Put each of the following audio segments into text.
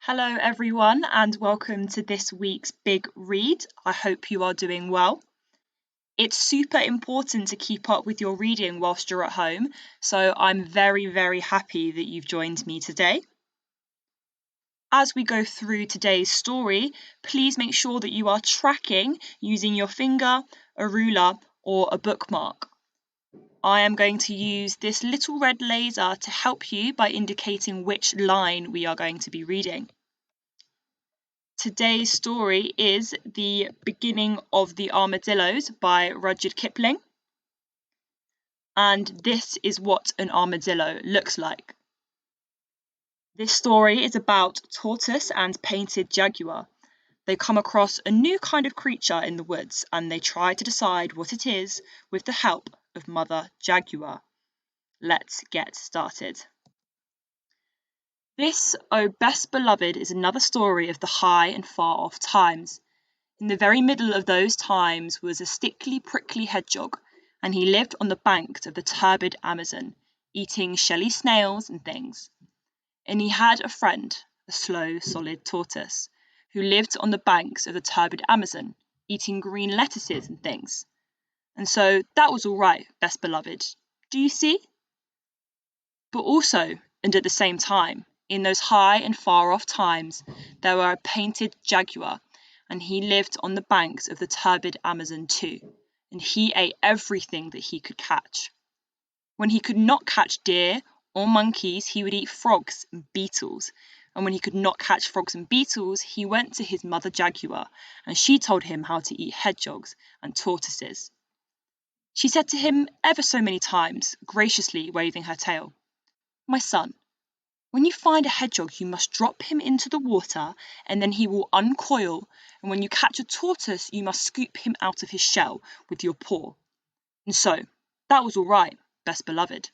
Hello, everyone, and welcome to this week's Big Read. I hope you are doing well. It's super important to keep up with your reading whilst you're at home, so I'm very happy that you've joined me today. As we go through today's story, please make sure that you are tracking using your finger, a ruler, or a bookmark. I am going to use this little red laser to help you by indicating which line we are going to be reading. Today's story is The Beginning of the Armadillos by Rudyard Kipling. And this is what an armadillo looks like. This story is about Tortoise and Painted Jaguar. They come across a new kind of creature in the woods and they try to decide what it is with the help of Mother Jaguar. Let's get started. This, O Best Beloved, is another story of the high and far off times. In the very middle of those times was a stickly, prickly hedgehog, and he lived on the banks of the turbid Amazon, eating shelly snails and things. And he had a friend, a slow, solid tortoise, who lived on the banks of the turbid Amazon, eating green lettuces and things. And so that was all right, Best Beloved. Do you see? But also, and at the same time, in those high and far off times, there were a painted jaguar, and he lived on the banks of the turbid Amazon too, and he ate everything that he could catch. When he could not catch deer or monkeys, he would eat frogs and beetles, and when he could not catch frogs and beetles, he went to his mother jaguar, and she told him how to eat hedgehogs and tortoises. She said to him ever so many times, graciously waving her tail, "My son, when you find a hedgehog, you must drop him into the water, and then he will uncoil, and when you catch a tortoise, you must scoop him out of his shell with your paw." And so, that was all right, Best Beloved.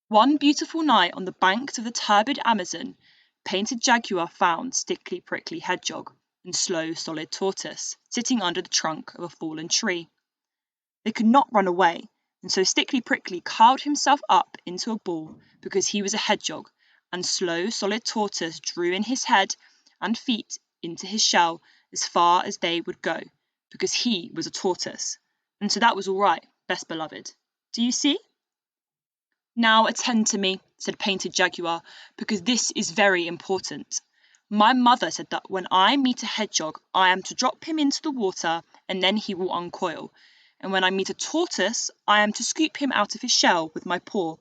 One beautiful night on the banks of the turbid Amazon, Painted Jaguar found Stickly Prickly Hedgehog and Slow Solid Tortoise sitting under the trunk of a fallen tree. They could not run away, and so Stickly Prickly curled himself up into a ball because he was a hedgehog, and Slow Solid Tortoise drew in his head and feet into his shell as far as they would go, because he was a tortoise. And so that was all right, Best Beloved. Do you see? "Now attend to me," said Painted Jaguar, "because this is very important. My mother said that when I meet a hedgehog, I am to drop him into the water, and then he will uncoil. And when I meet a tortoise, I am to scoop him out of his shell with my paw.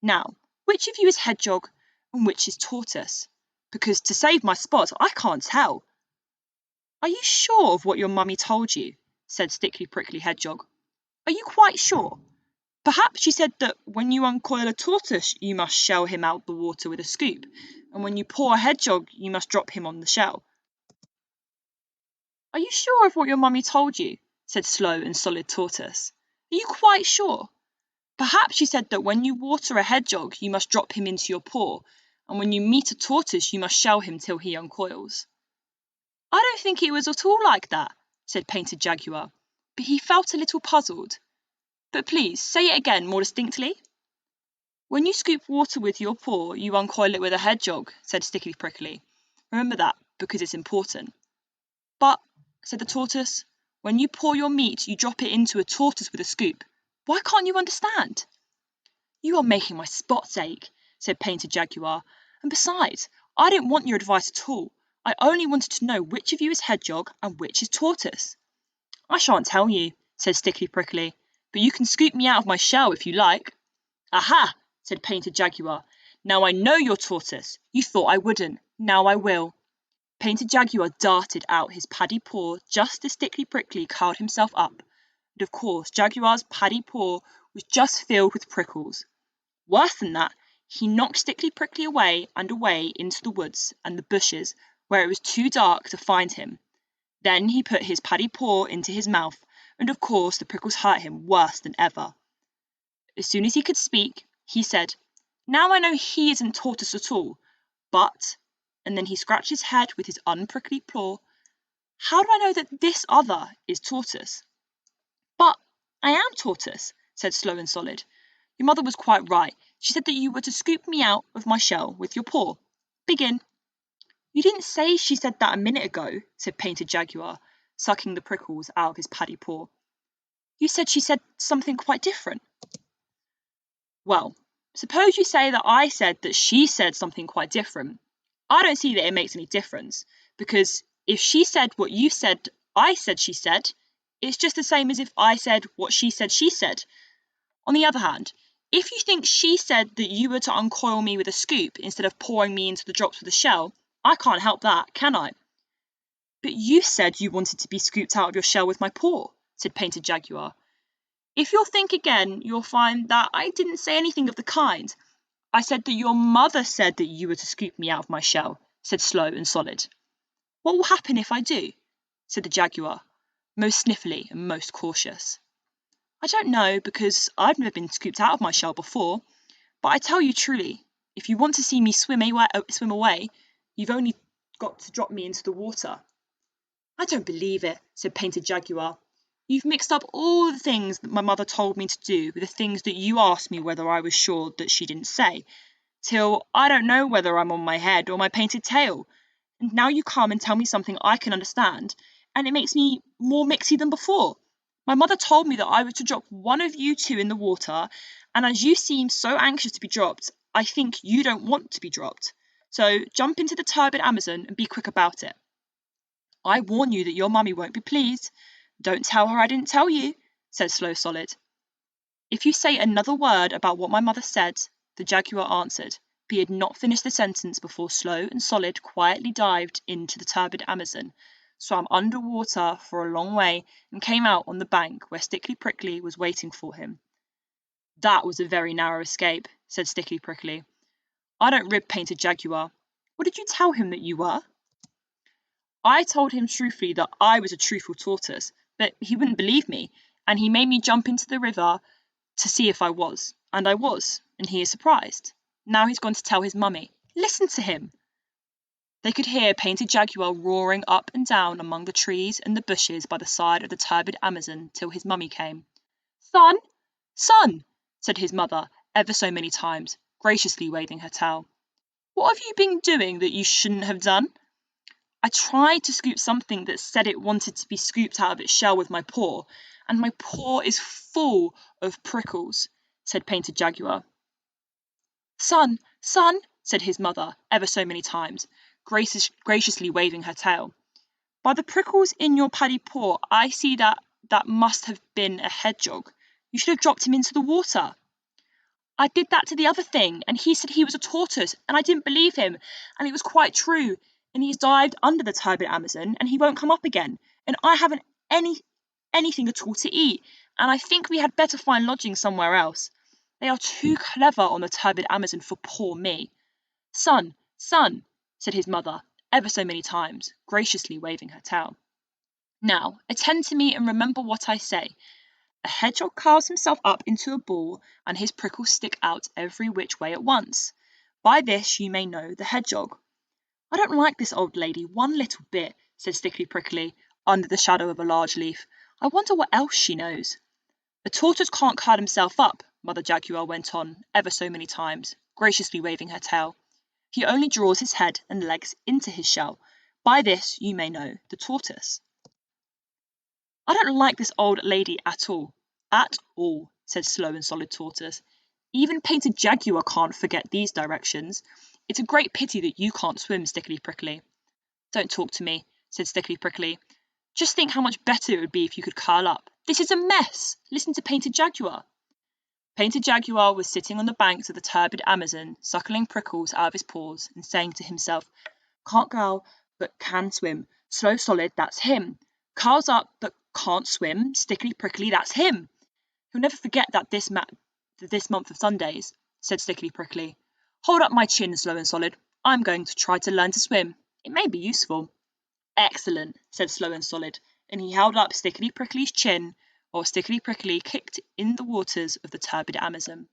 Now, which of you is hedgehog and which is tortoise? Because to save my spot, I can't tell." "Are you sure of what your mummy told you?" said Stickly Prickly Hedgehog. "Are you quite sure? Perhaps she said that when you uncoil a tortoise, you must shell him out the water with a scoop, and when you paw a hedgehog, you must drop him on the shell." "Are you sure of what your mummy told you?" said Slow and Solid Tortoise. "Are you quite sure? Perhaps she said that when you water a hedgehog, you must drop him into your paw, and when you meet a tortoise, you must shell him till he uncoils." "I don't think it was at all like that," said Painted Jaguar, but he felt a little puzzled. "But please, say it again more distinctly." "When you scoop water with your paw, you uncoil it with a hedgehog," said Stickly Prickly. "Remember that, because it's important." "But," said the tortoise, "when you paw your meat, you drop it into a tortoise with a scoop. Why can't you understand?" "You are making my spots ache," said Painted Jaguar. "And besides, I don't want your advice at all. I only wanted to know which of you is hedgehog and which is tortoise." "I shan't tell you," said Stickly Prickly, "but you can scoop me out of my shell if you like." "Aha!" said Painted Jaguar. "Now I know you're tortoise. You thought I wouldn't. Now I will." Painted Jaguar darted out his paddy paw just as Stickly Prickly curled himself up, and of course Jaguar's paddy paw was just filled with prickles. Worse than that, he knocked Stickly Prickly away and away into the woods and the bushes where it was too dark to find him. Then he put his paddy paw into his mouth, and of course the prickles hurt him worse than ever. As soon as he could speak, he said, "Now I know he isn't tortoise at all, but," and then he scratched his head with his unprickly paw, "how do I know that this other is tortoise?" "But I am tortoise," said Slow and Solid. "Your mother was quite right. She said that you were to scoop me out of my shell with your paw. Begin." You didn't say she said that a minute ago, said Painted Jaguar, sucking the prickles out of his paddy paw. You said she said something quite different. Well, suppose you say that I said that she said something quite different. I don't see that it makes any difference, because if she said what you said I said she said, it's just the same as if I said what she said. On the other hand, if you think she said that you were to uncoil me with a scoop instead of pouring me into the drops with a shell, I can't help that, can I? But you said you wanted to be scooped out of your shell with my paw, said Painted Jaguar. If you'll think again, you'll find that I didn't say anything of the kind. I said that your mother said that you were to scoop me out of my shell, said Slow and Solid. What will happen if I do? Said the Jaguar, most sniffly and most cautious. I don't know, because I've never been scooped out of my shell before, but I tell you truly, if you want to see me swim away, you've only got to drop me into the water. I don't believe it, said Painted Jaguar. You've mixed up all the things that my mother told me to do with the things that you asked me whether I was sure that she didn't say, till I don't know whether I'm on my head or my painted tail. And now you come and tell me something I can understand, and it makes me more mixy than before. My mother told me that I was to drop one of you two in the water, and as you seem so anxious to be dropped, I think you don't want to be dropped. So jump into the turbid Amazon and be quick about it. I warn you that your mummy won't be pleased. Don't tell her I didn't tell you, said Slow Solid. If you say another word about what my mother said, the Jaguar answered, but he had not finished the sentence before Slow and Solid quietly dived into the turbid Amazon, swam under water for a long way, and came out on the bank where Stickly Prickly was waiting for him. That was a very narrow escape, said Stickly Prickly. I don't rib Painted Jaguar. What did you tell him that you were? I told him truthfully that I was a truthful tortoise, but he wouldn't believe me, and he made me jump into the river to see if I was, and I was, and he is surprised. Now he's gone to tell his mummy. Listen to him! They could hear Painted Jaguar roaring up and down among the trees and the bushes by the side of the turbid Amazon till his mummy came. Son! Son! Said his mother ever so many times, graciously waving her tail. What have you been doing that you shouldn't have done? I tried to scoop something that said it wanted to be scooped out of its shell with my paw, and my paw is full of prickles, said Painted Jaguar. Son, son, said his mother ever so many times, graciously waving her tail. By the prickles in your paddy paw, I see that must have been a hedgehog. You should have dropped him into the water. I did that to the other thing, and he said he was a tortoise, and I didn't believe him, and it was quite true, and he's dived under the turbid Amazon, and he won't come up again, and I haven't anything at all to eat, and I think we had better find lodging somewhere else. They are too clever on the turbid Amazon for poor me. Son, son, said his mother, ever so many times, graciously waving her tail. Now, attend to me and remember what I say. A hedgehog carves himself up into a ball, and his prickles stick out every which way at once. By this you may know the hedgehog. I don't like this old lady one little bit, said Stickly Prickly, under the shadow of a large leaf. I wonder what else she knows. A tortoise can't curl himself up, Mother Jaguar went on, ever so many times, graciously waving her tail. He only draws his head and legs into his shell. By this you may know the tortoise. I don't like this old lady at all. At all, said Slow and Solid Tortoise. Even Painted Jaguar can't forget these directions. It's a great pity that you can't swim, Stickly Prickly. Don't talk to me, said Stickly Prickly. Just think how much better it would be if you could curl up. This is a mess. Listen to Painted Jaguar. Painted Jaguar was sitting on the banks of the turbid Amazon, suckling prickles out of his paws and saying to himself, Can't curl, but can swim. Slow Solid, that's him. Curls up, but can't swim. Stickly Prickly, that's him. He'll never forget that this month of Sundays, said Stickly Prickly. Hold up my chin, Slow and Solid. I'm going to try to learn to swim. It may be useful. Excellent, said Slow and Solid, and he held up Stickly Prickly's chin, while Stickly Prickly kicked in the waters of the turbid Amazon.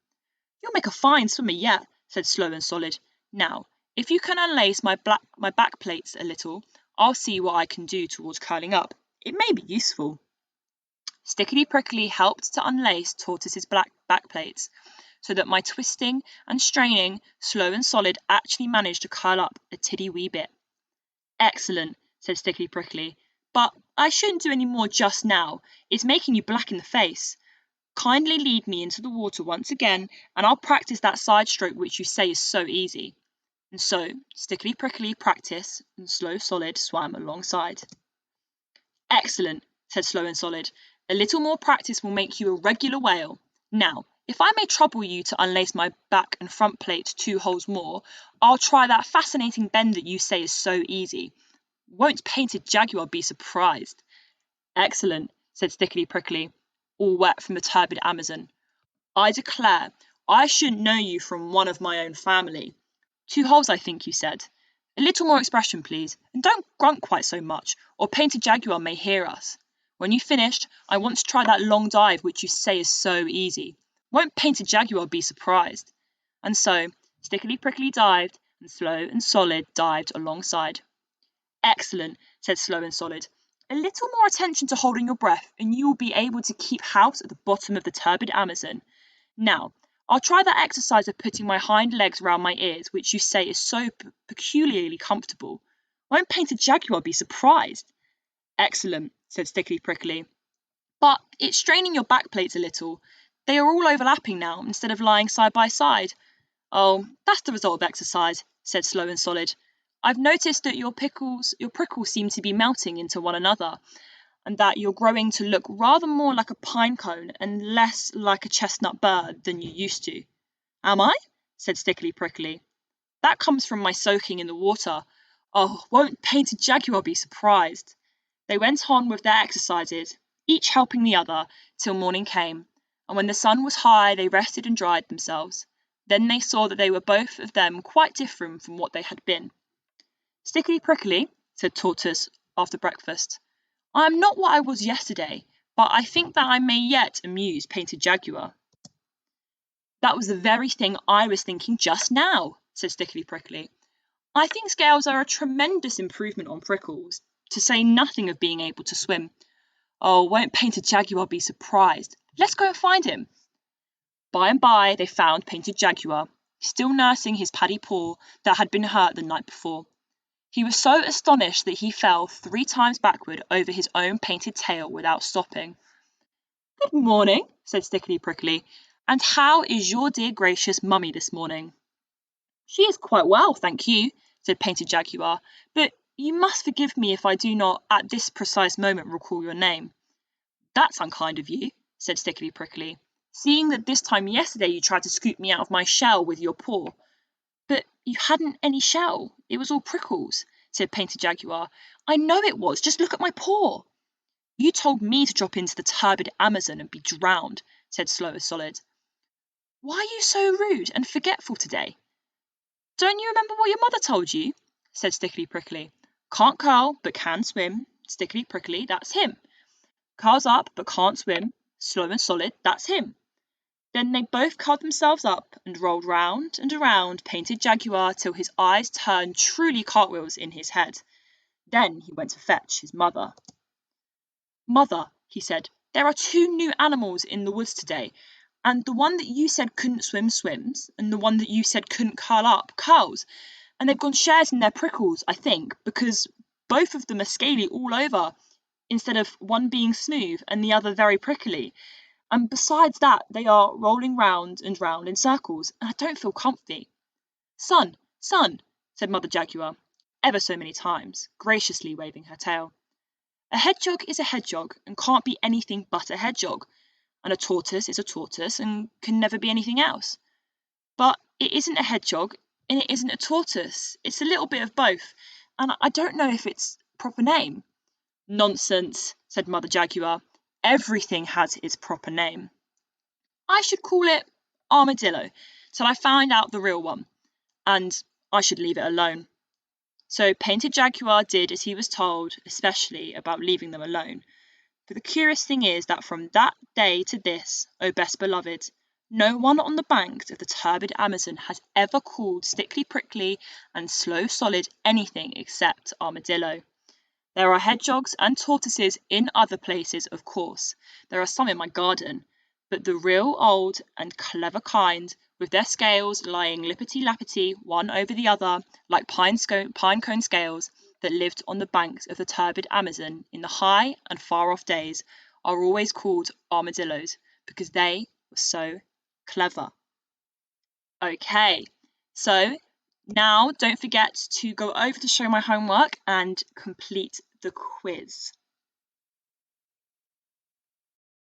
You'll make a fine swimmer yet, said Slow and Solid. Now, if you can unlace my back plates a little, I'll see what I can do towards curling up. It may be useful. Stickly Prickly helped to unlace Tortoise's back plates, so that by twisting and straining, Slow and Solid actually managed to curl up a tiddy wee bit. Excellent, said Stickly Prickly. But I shouldn't do any more just now. It's making you black in the face. Kindly lead me into the water once again, and I'll practice that side stroke which you say is so easy. And so Stickly Prickly practiced, and Slow Solid swam alongside. Excellent, said Slow and Solid. A little more practice will make you a regular whale. Now, if I may trouble you to unlace my back and front plates 2 holes more, I'll try that fascinating bend that you say is so easy. Won't Painted Jaguar be surprised? Excellent, said Stickly Prickly, all wet from the turbid Amazon. I declare, I shouldn't know you from one of my own family. 2 holes, I think you said. A little more expression, please, and don't grunt quite so much, or Painted Jaguar may hear us. When you've finished, I want to try that long dive which you say is so easy. Won't Painted Jaguar be surprised? And so, Stickly Prickly dived, and Slow and Solid dived alongside. Excellent, said Slow and Solid. A little more attention to holding your breath, and you will be able to keep house at the bottom of the turbid Amazon. Now, I'll try that exercise of putting my hind legs round my ears, which you say is so peculiarly comfortable. Won't Painted Jaguar be surprised? Excellent, said Stickly Prickly. But it's straining your back plates a little. They are all overlapping now, instead of lying side by side. Oh, that's the result of exercise, said Slow and Solid. I've noticed that your prickles seem to be melting into one another, and that you're growing to look rather more like a pine cone and less like a chestnut bird than you used to. Am I? Said Stickly Prickly. That comes from my soaking in the water. Oh, won't Painted Jaguar be surprised? They went on with their exercises, each helping the other, till morning came, and when the sun was high they rested and dried themselves. Then they saw that they were both of them quite different from what they had been. Stickly Prickly, said Tortoise after breakfast, I am not what I was yesterday, but I think that I may yet amuse Painted Jaguar. That was the very thing I was thinking just now, said Stickly Prickly. I think scales are a tremendous improvement on prickles, to say nothing of being able to swim. Oh, won't Painted Jaguar be surprised? Let's go and find him. By and by they found Painted Jaguar, still nursing his paddy paw that had been hurt the night before. He was so astonished that he fell 3 times backward over his own painted tail without stopping. Good morning, said Stickly Prickly, and how is your dear gracious mummy this morning? She is quite well, thank you, said Painted Jaguar, but you must forgive me if I do not at this precise moment recall your name. That's unkind of you, said Stickly Prickly, seeing that this time yesterday you tried to scoop me out of my shell with your paw. But you hadn't any shell. It was all prickles, said Painted Jaguar. I know it was. Just look at my paw. You told me to drop into the turbid Amazon and be drowned, said Slow and Solid. Why are you so rude and forgetful today? Don't you remember what your mother told you? Said Stickly Prickly. Can't curl, but can swim. Stickly Prickly, that's him. Curls up, but can't swim. Slow and Solid, that's him. Then they both curled themselves up and rolled round and around Painted Jaguar till his eyes turned truly cartwheels in his head. Then he went to fetch his mother. Mother, he said, there are 2 new animals in the woods today, and the one that you said couldn't swim swims, and the one that you said couldn't curl up curls, and they've gone shares in their prickles, I think, because both of them are scaly all over, instead of one being smooth and the other very prickly. And besides that, they are rolling round and round in circles, and I don't feel comfy. Son, son, said Mother Jaguar, ever so many times, graciously waving her tail. A hedgehog is a hedgehog, and can't be anything but a hedgehog, and a tortoise is a tortoise, and can never be anything else. But it isn't a hedgehog, and it isn't a tortoise. It's a little bit of both, and I don't know if it's a proper name. Nonsense, said Mother Jaguar. Everything has its proper name. I should call it Armadillo till I find out the real one, and I should leave it alone. So Painted Jaguar did as he was told, especially about leaving them alone. But the curious thing is that from that day to this, O best beloved, no one on the banks of the turbid Amazon has ever called Stickly Prickly and Slow Solid anything except Armadillo. There are hedgehogs and tortoises in other places, of course. There are some in my garden. But the real old and clever kind, with their scales lying lippity-lappity one over the other, like pine cone scales, that lived on the banks of the turbid Amazon in the high and far off days are always called armadillos because they were so clever. Okay, so now don't forget to go over to show my homework and complete the quiz.